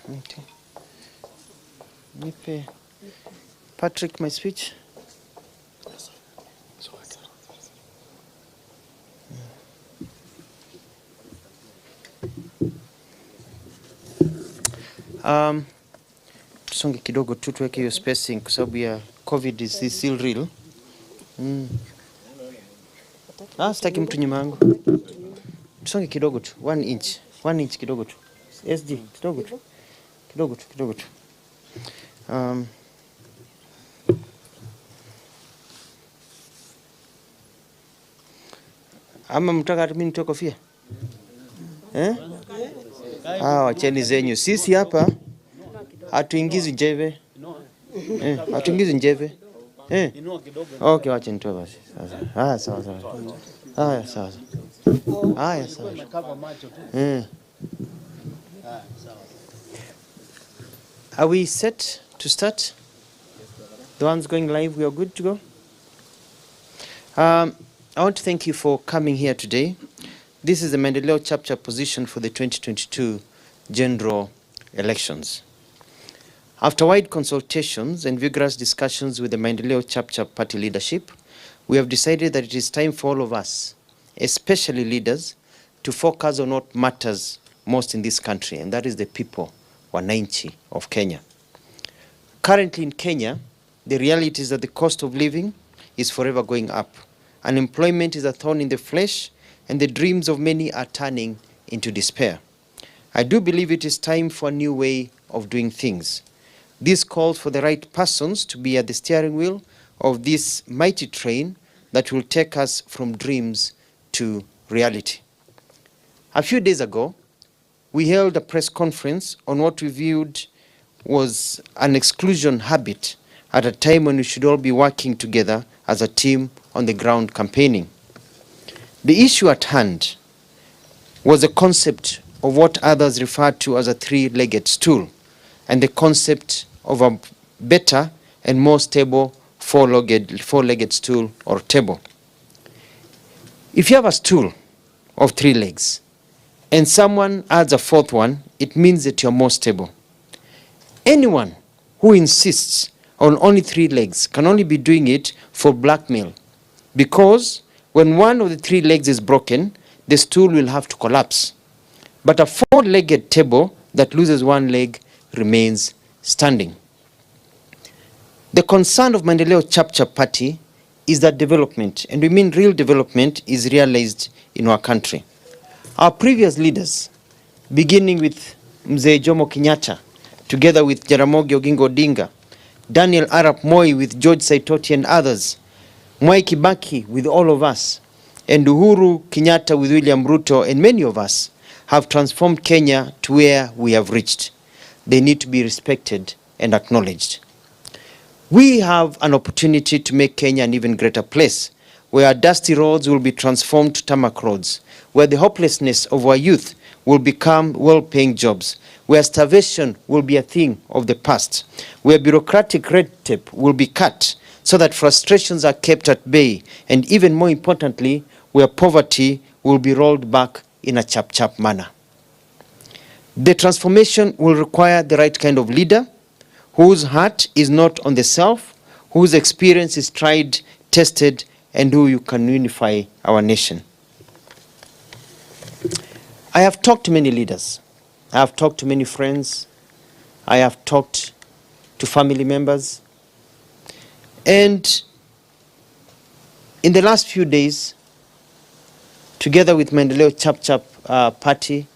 Okay. Nipe Patrick my speech. Tusonge kidogo tu tuweke hiyo spacing kwa sababu ya COVID is still real. Sitaki mtu nyuma yangu. Tusonge kidogo tu, 1 inch. 1 inch kidogo tu. SG kidogo tu. Kidogo tu. Ama mtaka mimi nitoe kofia? Wacheni zenyu. Sisi hapa hatuingizi njeve. Hatuingizi njeve. Okay, wacha nitoe basi. Sawa. Sawa. Are we set to start? The ones going live, we are good to go? I want to thank you for coming here today. This is the Maendeleo chapter position for the 2022 general elections. After wide consultations and vigorous discussions with the Maendeleo chapter party leadership, we have decided that it is time for all of us, especially leaders, to focus on what matters most in this country, and that is the people, wananchi of Kenya. Currently in Kenya, the reality is that the cost of living is forever going up. Unemployment is a thorn in the flesh, and the dreams of many are turning into despair. I do believe it is time for a new way of doing things. This calls for the right persons to be at the steering wheel of this mighty train that will take us from dreams to reality. A few days ago, we held a press conference on what we viewed was an exclusion habit at a time when we should all be working together as a team on the ground campaigning. The issue at hand was the concept of what others refer to as a three-legged stool, and the concept of a better and more stable four-legged stool or table. If you have a stool of 3 legs and someone adds a 4th one, it means that you're more stable. Anyone who insists on only 3 legs can only be doing it for blackmail, because when one of the 3 legs is broken, the stool will have to collapse. But a 4-legged table that loses 1 leg remains standing. The concern of Maendeleo Chapter Party is that development, and we mean real development, is realized in our country. Our previous leaders, beginning with Mzee Jomo Kenyatta, together with Jaramogi Oginga Odinga, Daniel Arap Moi with George Saitoti and others, Mwai Kibaki with all of us, and Uhuru Kenyatta with William Ruto and many of us, have transformed Kenya to where we have reached. They need to be respected and acknowledged. We have an opportunity to make Kenya an even greater place, where our dusty roads will be transformed to tarmac roads, where the hopelessness of our youth will become well-paying jobs, where starvation will be a thing of the past, where bureaucratic red tape will be cut so that frustrations are kept at bay, and even more importantly, where poverty will be rolled back in a chap-chap manner. The transformation will require the right kind of leader, whose heart is not on the self, whose experience is tried, tested, and who you can unify our nation. I have talked to many leaders. I have talked to many friends. I have talked to family members. And in the last few days, together with Maendeleo Chap Party,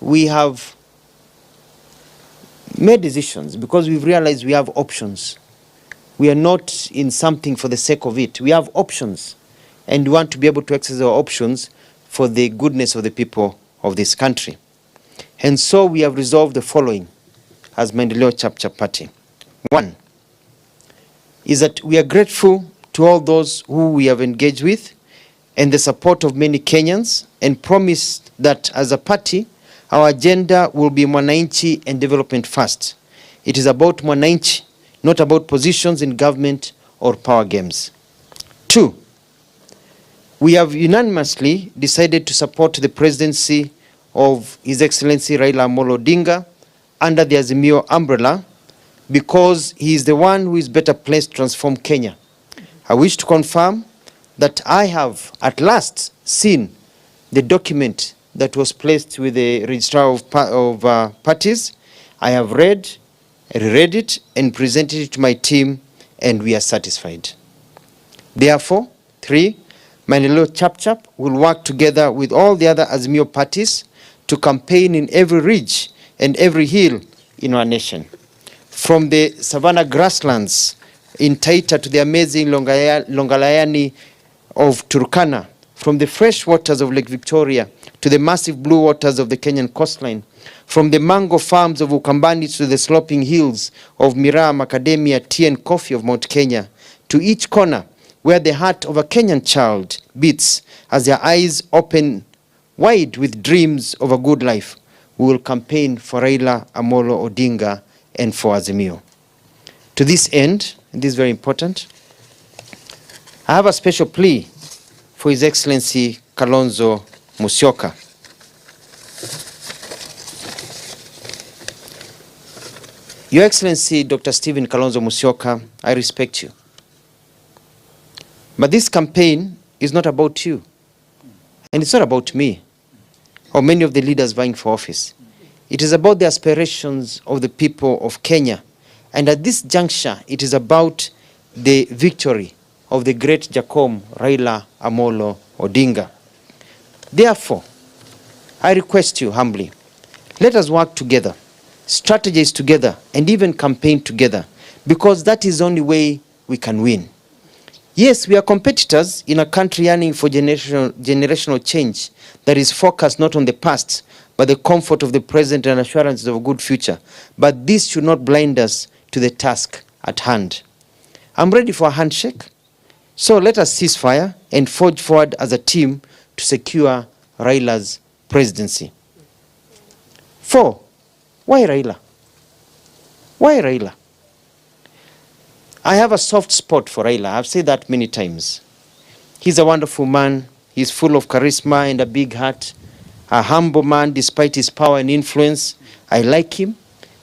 we have made decisions because we've realized we have options. We are not in something for the sake of it. We have options, and we want to be able to exercise our options for the goodness of the people of this country. And so we have resolved the following as Maendeleo Chapter Party. 1 is that we are grateful to all those who we have engaged with and the support of many Kenyans, and promised that as a party, our agenda will be Mwananchi and development first. It is about Mwananchi, not about positions in government or power games. 2, we have unanimously decided to support the presidency of His Excellency Raila Odinga under the Azimio umbrella because he is the one who is better placed to transform Kenya. I wish to confirm that I have at last seen the document that was placed with the registrar of parties. I have read it and presented it to my team, and we are satisfied. Therefore, 3, Maendeleo Chap will work together with all the other Azimio parties to campaign in every ridge and every hill in our nation. From the Savannah grasslands in Taita to the amazing Longalayani of Turkana, from the fresh waters of Lake Victoria to the massive blue waters of the Kenyan coastline, from the mango farms of Ukambani to the sloping hills of Miraa, Macadamia, tea and coffee of Mount Kenya, to each corner where the heart of a Kenyan child beats as their eyes open wide with dreams of a good life, we will campaign for Raila Amolo Odinga and for Azimio. To this end, and this is very important, I have a special plea for His Excellency Kalonzo Musyoka. Your Excellency Dr. Stephen Kalonzo Musyoka, I respect you. But this campaign is not about you. And it's not about me or many of the leaders vying for office. It is about the aspirations of the people of Kenya. And at this juncture, it is about the victory of the great Jacom Raila Amolo Odinga. Therefore, I request you humbly, let us work together, strategize together, and even campaign together, because that is the only way we can win. Yes, we are competitors in a country yearning for generational change that is focused not on the past, but the comfort of the present and assurances of a good future. But this should not blind us to the task at hand. I'm ready for a handshake. So let us cease fire and forge forward as a team to secure Raila's presidency. 4, why Raila? Why Raila? I have a soft spot for Raila. I've said that many times. He's a wonderful man. He's full of charisma and a big heart. A humble man despite his power and influence. I like him.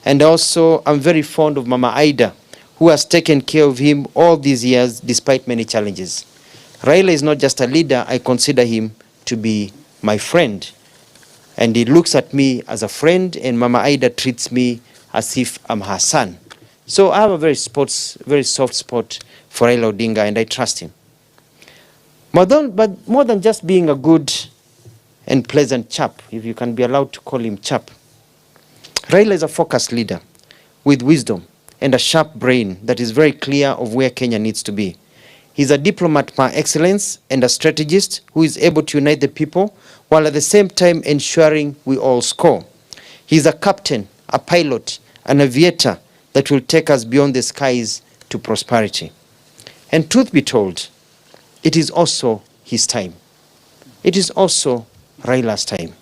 And also, I'm very fond of Mama Ida, who has taken care of him all these years despite many challenges. Raila is not just a leader. I consider him to be my friend. And he looks at me as a friend, and Mama Ida treats me as if I'm her son. So I have a very soft spot for Raila Odinga, and I trust him. But more than just being a good and pleasant chap, if you can be allowed to call him chap, Raila is a focused leader with wisdom and a sharp brain that is very clear of where Kenya needs to be. He's a diplomat par excellence and a strategist who is able to unite the people while at the same time ensuring we all score. He's a captain, a pilot, an aviator that will take us beyond the skies to prosperity. And truth be told, it is also his time. It is also Raila's time.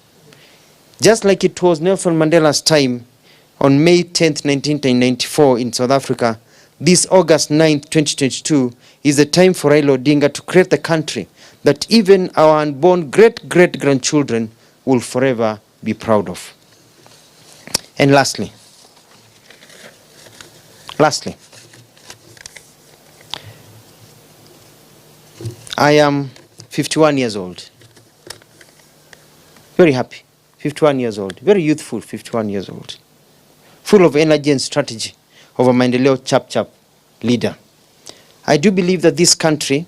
Just like it was Nelson Mandela's time on May 10th, 1994 in South Africa, this August 9th, 2022 is the time for Raila Odinga to create the country that even our unborn great-great-grandchildren will forever be proud of. And lastly, I am 51 years old. Very happy, 51 years old. Very youthful, 51 years old. Full of energy and strategy of a Maendeleo chap leader. I do believe that this country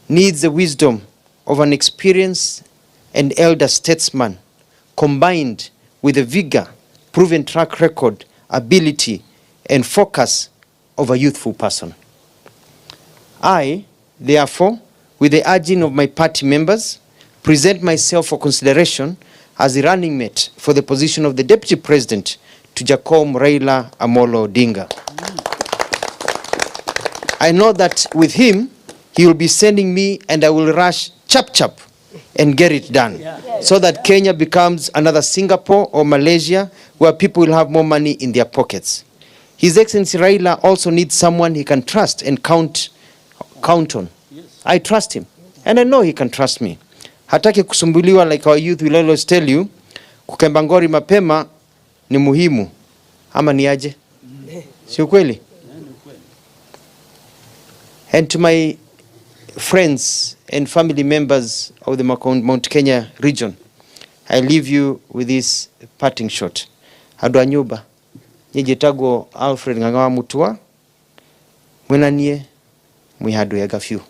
needs the wisdom of an experienced and elder statesman combined with the vigor, proven track record, ability, and focus of a youthful person. I, therefore, with the urging of my party members, present myself for consideration as the running mate for the position of the Deputy President to Jacom Raila Amolo Odinga. I know that with him, he will be sending me and I will rush chap and get it done. So that Kenya becomes another Singapore or Malaysia where people will have more money in their pockets. His Excellency Raila also needs someone he can trust and count on. I trust him and I know he can trust me. Hataki kusumbuliwa, like our youth will always tell you, kukembangori mapema ni muhimu Ama ni aje? Si ukweli? And to my friends and family members of the Mount Kenya region, I leave you with this parting shot. Adwa nyuba, njitago Alfred Ng'ang'a Mutua, mwenanie, mwihadu ya gafyu.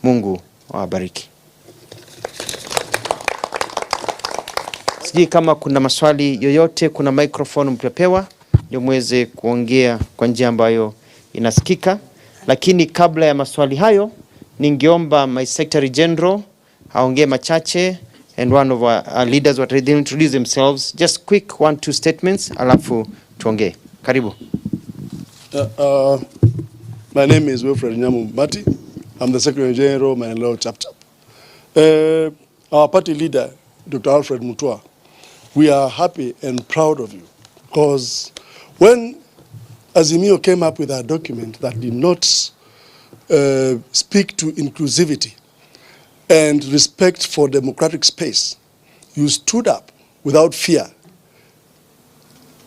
Mungu awabariki. Sijui kama kuna maswali yoyote, kuna microphone mpepewa, ndio muweze kuongea kwa njia ambayo inasikika. Lakini kabla ya maswali hayo, ningeomba my Secretary General aongee machache, and one of our leaders will introduce themselves. Just quick 1-2 statements, alafu tuongee. Karibu. My name is Wilfred Nyamu Mati. I'm the Secretary General, Maendeleo Chapchap. Our party leader, Dr. Alfred Mutua, we are happy and proud of you, because when Azimio came up with a document that did not speak to inclusivity and respect for democratic space, you stood up without fear,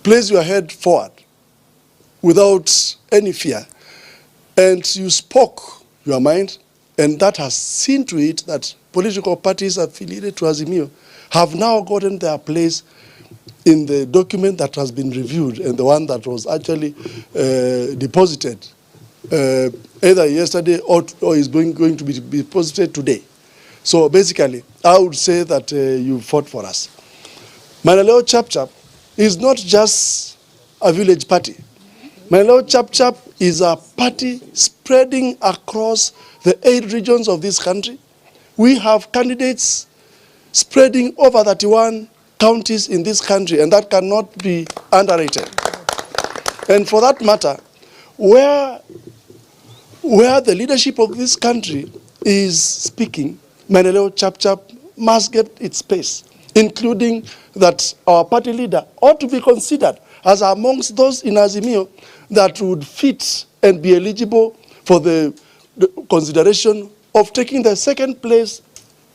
placed your head forward without any fear, and you spoke your mind, and that has seen to it that political parties affiliated to Azimio have now gotten their place in the document that has been reviewed, and the one that was actually deposited either yesterday or is going to be deposited today. So basically, I would say that you fought for us. Maendeleo Chapchap is not just a village party. Maendeleo Chapchap is a party spreading across the 8 regions of this country. We have candidates spreading over 31 counties in this country, and that cannot be underrated. And for that matter, where the leadership of this country is speaking, Maendeleo Chapchap must get its space, including that our party leader ought to be considered as amongst those in Azimio that would fit and be eligible for the consideration of taking the 2nd place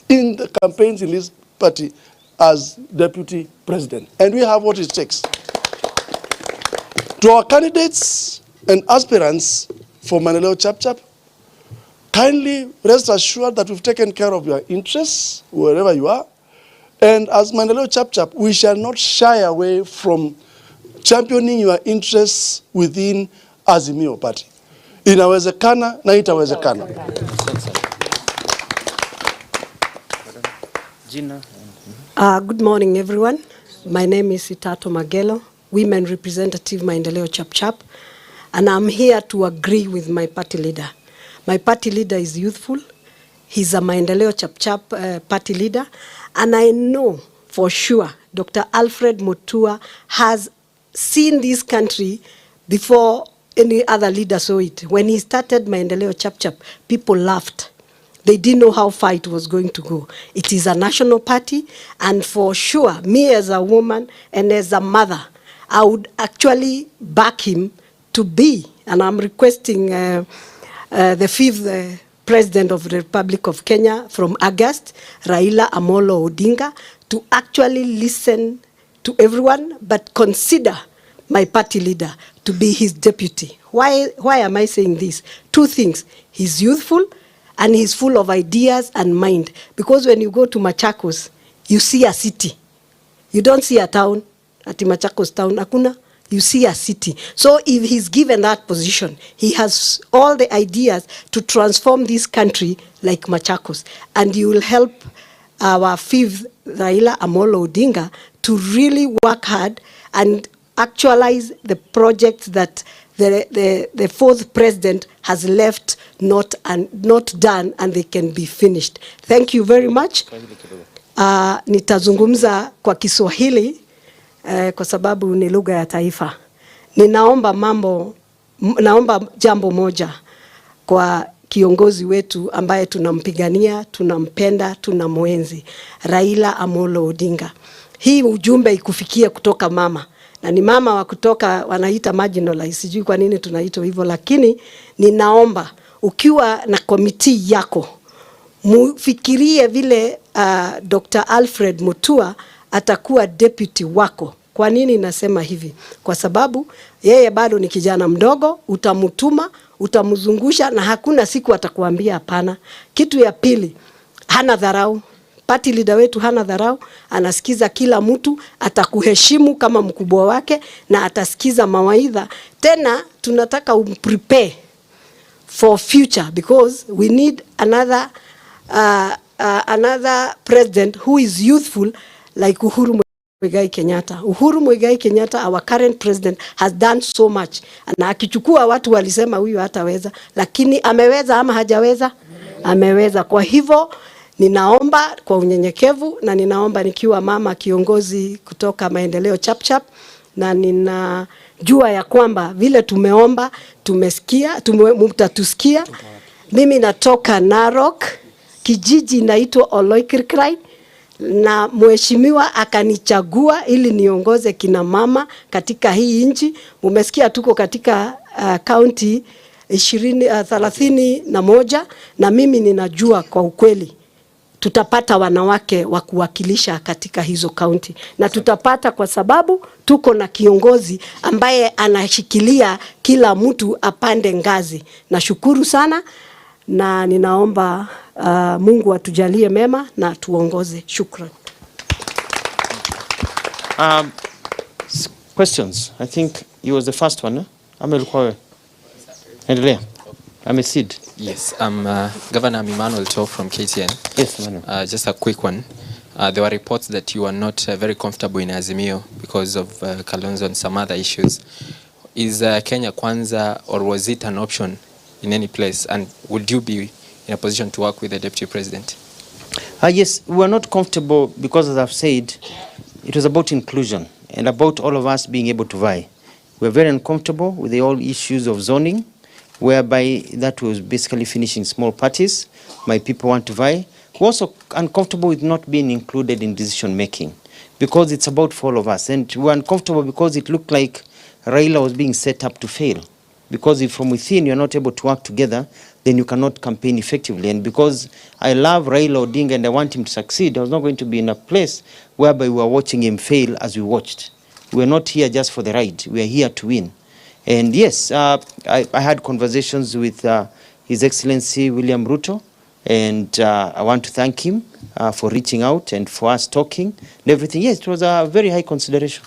in the campaigns in this party as deputy president. And we have what it takes. To our candidates and aspirants for Maendeleo Chapchap, kindly rest assured that we've taken care of your interests wherever you are. And as Maendeleo Chapchap, we shall not shy away from championing your interests within Azimio party. Inawezekana na itawezekana. Good morning, everyone. My name is Itato Magelo, Women Representative Maendeleo Chapchap, and I'm here to agree with my party leader. My party leader is youthful. He's a Maendeleo Chapchap party leader, and I know for sure Dr. Alfred Mutua has seen this country before any other leader saw it. When he started Maendeleo Chapchap, people laughed. They didn't know how far it was going to go. It is a national party, and for sure, me as a woman and as a mother, I would actually back him to be, and I'm requesting the 5th President of the Republic of Kenya from August, Raila Amolo Odinga, to actually listen to everyone, but consider my party leader to be his deputy. Why am I saying this? 2 things. He's youthful, and he's full of ideas and mind. Because when you go to Machakos, you see a city. You don't see a town, at Machakos town, akuna. You see a city. So if he's given that position, he has all the ideas to transform this country like Machakos. And you will help our 5th Raila Amolo Odinga to really work hard and actualize the projects that the 4th president has left not done, and they can be finished. Thank you very much. Nitazungumza kwa Kiswahili kwa sababu ni lugha ya taifa. Naomba jambo moja kwa kiongozi wetu ambaye tunampigania, tunampenda, tunamwenzi, Raila Amolo Odinga. Hii ujumbe ikufikia kutoka mama. Na ni mama wa kutoka wanaita marginalized, sijui kwa nini tunaitwa hivyo, lakini ninaomba ukiwa na komiti yako mufikirie vile Dr. Alfred Mutua atakuwa deputy wako Kwa nini nasema hivi? Kwa sababu yeye bado ni kijana mdogo, utamutuma, utamzungusha na hakuna siku atakuambia hapana. Kitu ya pili, hana dharau. Party leader wetu hana dharau, anasikiza kila mtu, atakuheshimu kama mkubwa wake na atasikiza mawaidha. Tena tunataka umprepare for future because we need another president who is youthful like Uhuru Muigai Kenyatta. Uhuru Muigai Kenyatta, our current president, has done so much. Na akichukua watu walisema huyu hataweza, lakini ameweza ama hajaweza? Ameweza. Kwa hivyo ninaomba kwa unyenyekevu na ninaomba nikiwa mama kiongozi kutoka Maendeleo Chapchap, na ninajua ya kwamba vile tumeomba tumesikia, mtatusikia. Mimi natoka Narok, kijiji inaitwa Oloikirkrai, na mheshimiwa akanichagua ili niongoze kina mama katika hii nchi. Umesikia tuko katika county 31 na mimi ninajua kwa ukweli tutapata wanawake wa kuwakilisha katika hizo kaunti, na tutapata kwa sababu tuko na kiongozi ambaye anashikilia kila mtu apande ngazi. Nashukuru sana na ninaomba Mungu atujalie mema na tuongoze. Shukran. Questions? I think you was the first one. Amelukwa. Endelea. Sid. Yes, Governor Emmanuel To from KTN. Yes, Emmanuel. Just a quick one. There were reports that you are not very comfortable in Azimio because of Kalonzo and some other issues. Is Kenya Kwanza, or was it an option in any place? And would you be in a position to work with the Deputy President? Yes, we are not comfortable because, as I've said, it was about inclusion and about all of us being able to vie. We are very uncomfortable with the whole issues of zoning, whereby that was basically finishing small parties. My people want to vie. We're also uncomfortable with not being included in decision making because it's about for all of us. And we're uncomfortable because it looked like Raila was being set up to fail. Because if from within you're not able to work together, then you cannot campaign effectively. And because I love Raila Odinga and I want him to succeed, I was not going to be in a place whereby we were watching him fail as we watched. We're not here just for the ride. We are here to win. And yes, I had conversations with His Excellency William Ruto, and I want to thank him for reaching out and for us talking and everything. Yes, it was a very high consideration.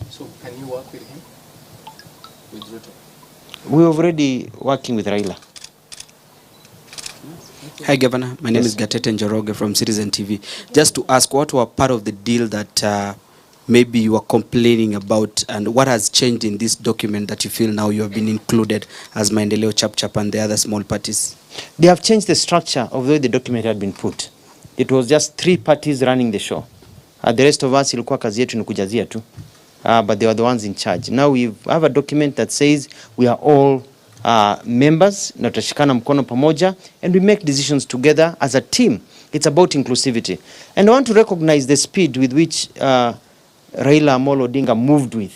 So, can you work with him? With Ruto? We're already working with Raila. Hi, Governor. My name is Gatete Njoroge from Citizen TV. Just to ask, what were part of the deal that maybe you are complaining about, and what has changed in this document that you feel now you have been included as Maendeleo Chapchap and the other small parties? They have changed the structure of the way the document had been put. It was just 3 parties running the show. The rest of us ilikuwa kazi yetu ni kujazia tu. But they were the ones in charge. Now we have a document that says we are all members, na tutashikana mkono pamoja, and we make decisions together as a team. It's about inclusivity. And I want to recognize the speed with which Raila Amolo Odinga moved with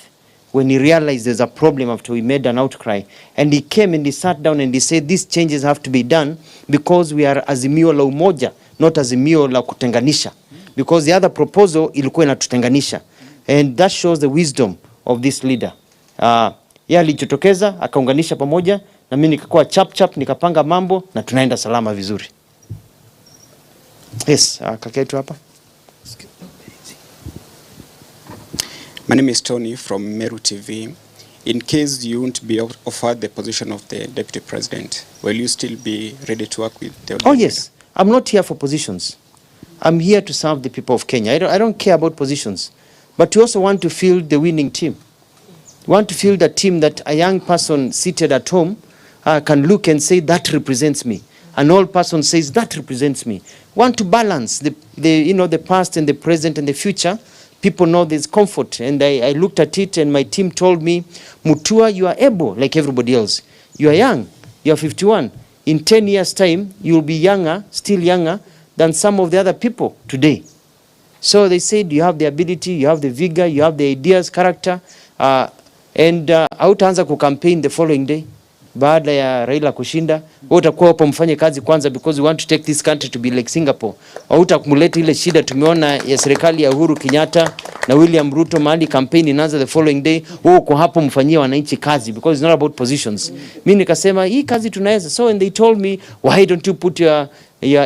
when he realized there's a problem after we made an outcry. And he came and he sat down and he said these changes have to be done because we are Azimio la umoja, not Azimio la kutenganisha. Because the other proposal ilikuwa inatutenganisha. And that shows the wisdom of this leader. Yeye alijitokeza akaunganisha pamoja, na mimi nikakuwa chap nikapanga mambo na tunaenda salama vizuri. Yes, kaketu hapa. My name is Tony from Meru TV. In case you won't be offered the position of the Deputy President, will you still be ready to work with the Oh yes, I'm not here for positions. I'm here to serve the people of Kenya. I don't care about positions. But we also want to field the winning team. We want to field a team that a young person seated at home can look and say, that represents me. An old person says, that represents me. We want to balance the past and the present and the future. People know there's comfort. And I looked at it and my team told me, Mutua, you are able like everybody else. You are young. You are 51. In 10 years' time, you'll be younger, still younger, than some of the other people today. So they said you have the ability, you have the vigor, you have the ideas, character, and hautaanza kucampaign the following day. baada ya Raila kushinda, wewe utakuwa hapo mfanye kazi kwanza, because we want to take this country to be like Singapore. Au utakumuleta ile shida tumeona ya serikali ya Uhuru Kenyatta na William Ruto, mahali campaign inaanza the following day, wewe uko hapo mfanyie wananchi kazi, because it's not about positions. Mimi nikasema hii kazi tunaweza. So and they told me, why don't you put your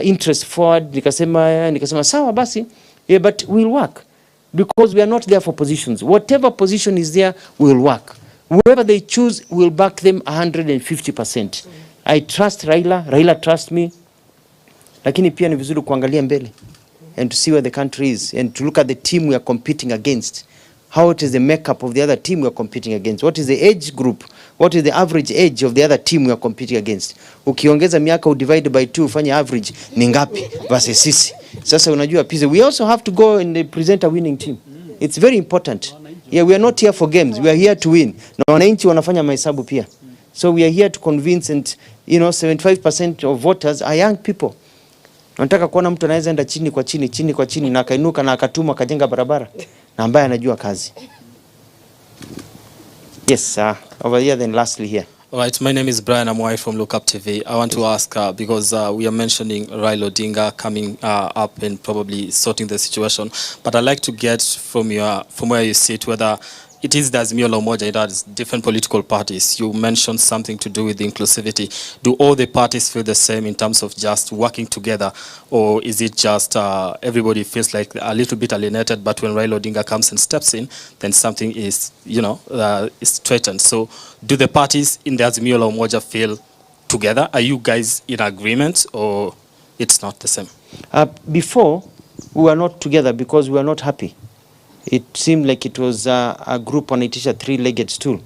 interest forward? Nikasema sawa basi, yeah, but we'll work, because we are not there for positions. Whatever position is there, we'll work. Whoever they choose, we'll back them 150%. I trust Raila, Raila trust me. Lakini pia ni vizuri kuangalia mbele and to see where the country is and to look at the team we are competing against. How it is the makeup of the other team we are competing against. What is the age group? What is the average age of the other team we are competing against? Ukiongeza miaka divide by 2 ufanye average ni ngapi versus sisi. Sasa unajua pia we also have to go and present a winning team. It's very important. Yeah, we are not here for games. We are here to win. Na wananchi wanafanya mahesabu pia. So we are here to convince, and 75% of voters are young people. Nataka kuona mtu anaweza enda chini kwa chini na akainuka na akatuma akajenga barabara na ambaye anajua kazi. Yes, over here, then lastly here. All right, my name is Brian Amwai from Look Up TV. I want to ask, because we are mentioning Raila Odinga coming up and probably sorting the situation, but I'd like to get from where you sit whether it is the Azimio la Umoja, it has different political parties. You mentioned something to do with the inclusivity. Do all the parties feel the same in terms of just working together, or is it just everybody feels like a little bit alienated, but when Raila Odinga comes and steps in, then something is, is threatened? So do the parties in the Azimio la Umoja feel together? Are you guys in agreement, or it's not the same? Before, we were not together because we were not happy. It seemed like it was a group wanaitisha three-legged stool.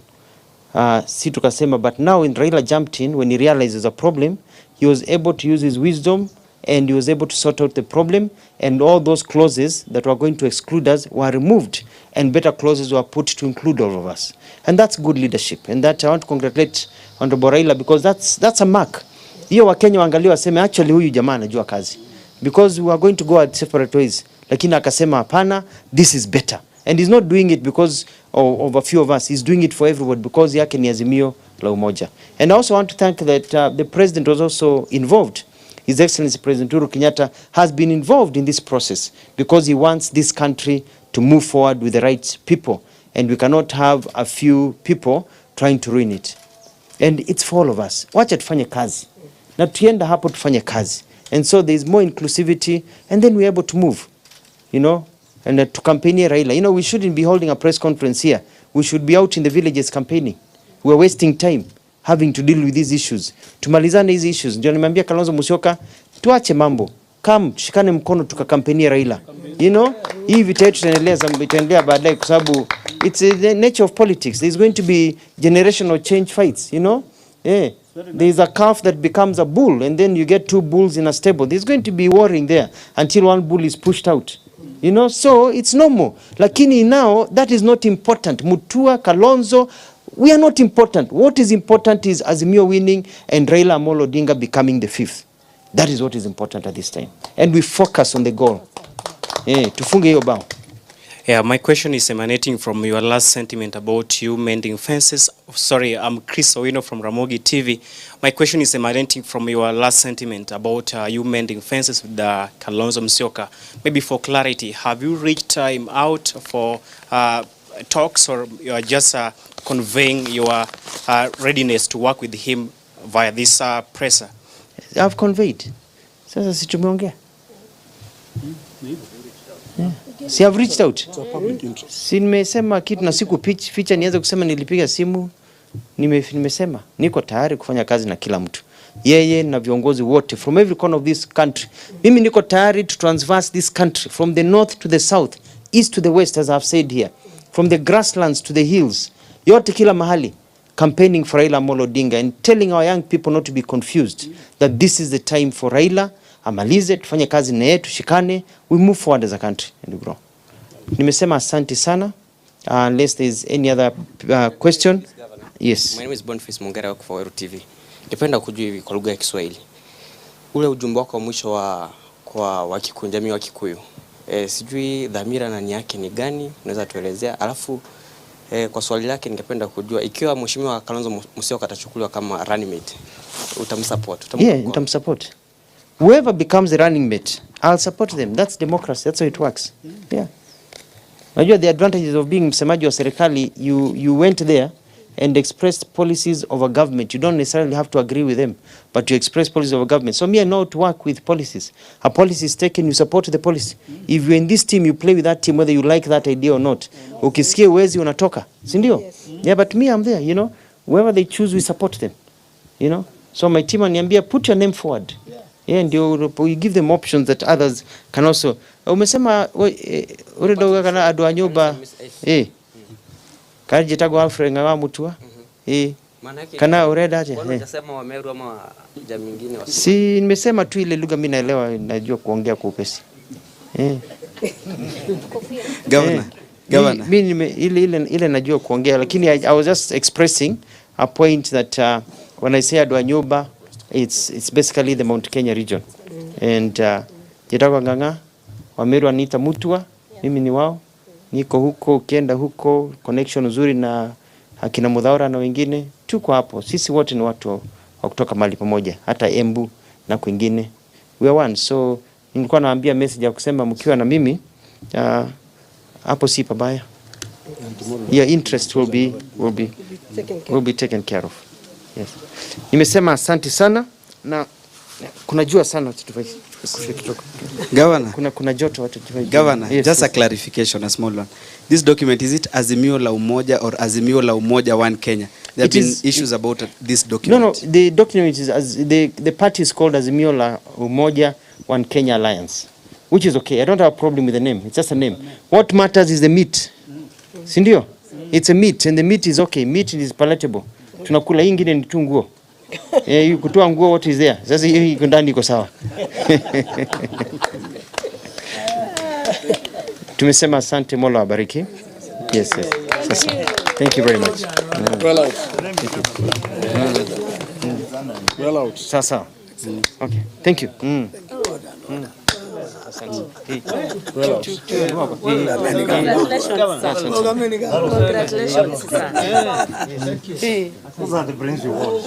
Si tukasema, but now when Raila jumped in, when he realized there's a problem, he was able to use his wisdom and he was able to sort out the problem, and all those clauses that were going to exclude us were removed and better clauses were put to include all of us. And that's good leadership, and that I want to congratulate Honorable Raila, because that's a mark. Hiyo Wakenya waangalie waseme actually huyu jamaa anajua kazi, because we are going to go at separate ways. Lakini akasema hapana, this is better. And he's not doing it because of a few of us. He's doing it for everybody because yake ni Azimio la Umoja. And I also want to thank that the president was also involved. His Excellency President Uhuru Kenyatta has been involved in this process because he wants this country to move forward with the right people. And we cannot have a few people trying to ruin it. And it's for all of us. Wacha tufanye kazi. Na tuenda hapo tufanye kazi. And so there is more inclusivity, and then we're able to move. And to campaign Raila. We shouldn't be holding a press conference here. We should be out in the villages campaigning. We're wasting time having to deal with these issues. Tumalizane hizi issues. Ndio nimeambia Kalonzo Musyoka, tuache mambo. Come, tushikane mkono tukakampenia Raila. Hii vita yetu itaendelea baadaye kwa sababu it's the nature of politics. There's going to be generational change fights, Yeah. There's a calf that becomes a bull, and then you get two bulls in a stable. There's going to be warring there until one bull is pushed out. So it's normal. Lakini now, that is not important. Mutua, Kalonzo, we are not important. What is important is Azimio winning and Raila Amolo Odinga becoming the fifth. That is what is important at this time. And we focus on the goal. Tufunge hiyo bao. Yeah, my question is emanating from your last sentiment about you mending fences. Sorry, I'm Chris Owino from Ramogi TV. My question is emanating from your last sentiment about you mending fences with the Kalonzo Musyoka. Maybe for clarity, have you reached him out for talks, or you are just conveying your readiness to work with him via this presser? I've conveyed. Sasa si tumeongea. Si I've reached out. Si nimesema kitu na siku ficha niweze kusema nilipiga simu. Nimesema niko tayari kufanya kazi na kila mtu. Yeye na viongozi wote from every corner of this country. Mimi niko tayari to transverse this country from the north to the south, east to the west, as I've said here. From the grasslands to the hills. Yote kila mahali. Campaigning for Raila Amolo Odinga and telling our young people not to be confused that this is the time for Raila. Amalize, tufanye kazi na yetu, shikane, we move forward as a country and grow. Nimesema asante sana. Unless there is any other question. Yes. My name is Boniface Mongera for Eru TV. Nipenda kujua hivi kwa lugha ya Kiswahili. Ule ujumbe wako wa mwisho kwa jamii wa Kikuyu. Sijui dhamira na nia yake ni gani? Unaweza tuelezea? Alafu Kwa swali lake ningependa kujua ikiwa Mheshimiwa Kalonzo Musyoka atachukuliwa kama running mate, utamsupport? Yeah, nitamsupport. Whoever becomes the running mate, I'll support them. That's democracy. That's how it works. Yeah. Unajua the advantages of being msemaji wa serikali, you went there and expressed policies of a government. You don't necessarily have to agree with them, but you express policies of a government. So me, I know how to work with policies. A policy is taken, you support the policy. If you're in this team, you play with that team, whether you like that idea or not. Ukisikia uwezi unatoka, si ndio? Yeah, but me, I'm there, you know. Whoever they choose, we support them, you know. So my team aniambia, put your name forward. Yeah, ndio we give them options that others can also. Umesema ule dogo kana adwa nyumba kaji tago Alfred ngawa Mutua kana ureda aje unasema wa Meru ama jamii nyingine wa si nimesema tu ile lugha mimi naelewa, najua kuongea kwa upesi Governor mimi ile najua kuongea, lakini I was just expressing a point that when I say adwa nyumba, it's basically the Mount Kenya region and jitago nganga wa Meru aniita Mutua, mimi ni wao, niko huko, ukienda huko connection nzuri na akina Mudhaura na wengine, tuko hapo. Sisi wote ni watu wa kutoka mahali pamoja, hata Embu na kwingine, we are one. So nilikuwa naambia message ya kusema mkiwa na mimi hapo si pabaya. Your interest will be taken care of. Yes. Nimesema asante sana na kuna jua sana Governor, kuna joto watu. Governor, yes, just a clarification, a small one. This document, is it Azimio la Umoja or Azimio la Umoja One Kenya? There have been issues about this document. No, the document is the party is called Azimio la Umoja One Kenya Alliance, which is okay. I don't have a problem with the name. It's just a name. What matters is the meat. Si ndio? It's a meat and the meat is okay. Meat is palatable. Tunakula hii ingine ni tu nguo. Kutoa nguo, what is there? Sasa hii iko ndani iko sawa. Tumesema asante, Mola abariki. Yes. Sasa. Thank you very much. Well out. Well out. Sasa. Okay. Thank you. Well out. Congratulations, sir. Those are the brains you want.